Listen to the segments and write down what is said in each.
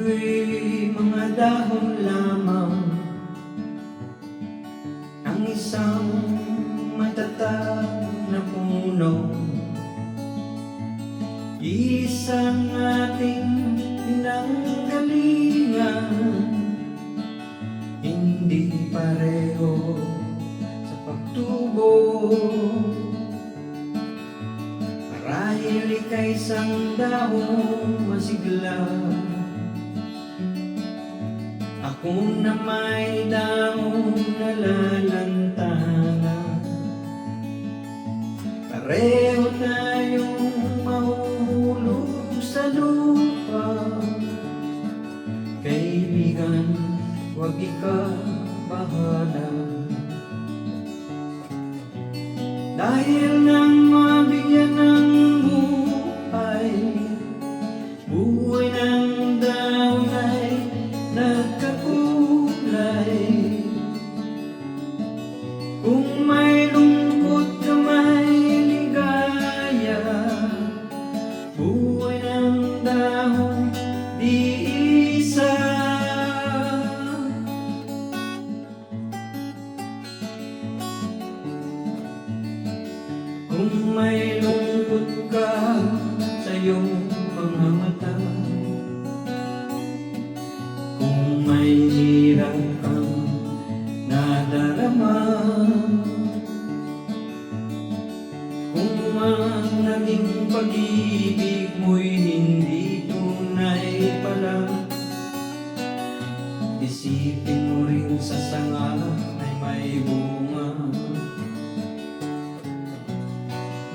Ito'y mga dahon lamang ng isang matatag na puno. Isang ating pinanggalingan, hindi pareho sa pagtubo. Marahil ika'y isang dahong masigla, ako na may dahong nalalantana. Pareho tayong mahuhulog sa lupa. Kaibigan, huwag ikabahala. Dahil nang mabigyan ng buhay, buhay ng dahon ay nagkakulay. Kung may lungkot ka may ligaya, buhay ng dahon di isa. Kung may lungkot ka sa iyong mga mata, kung may hirap kang nadarama, kung ang naging pag-ibig mo'y hindi tunay pala, isipin mo rin sa sanga ay may bunga.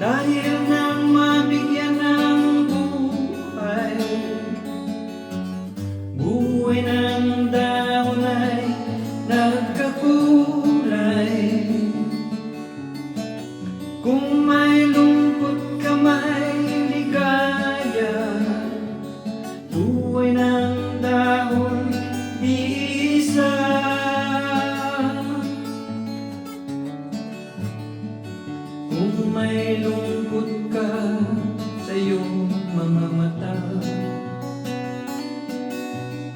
Dahil nang mabigyan ng buhay, buhay ng dahon ay nagkakulay. Kung may lungkot ka may ligaya, buhay ng dahon di isa. Kung may lungkot ka sa iyong mga mata,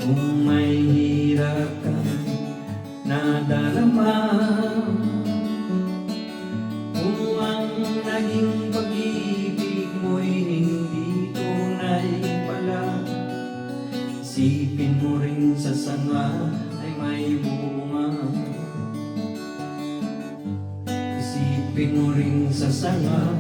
kung may hirap kang nadarama, kung ang naging pag-ibig mo'y hindi tunay pala, isipin mo rin sa sanga ay may bunga. Isipin mo rin sa sanga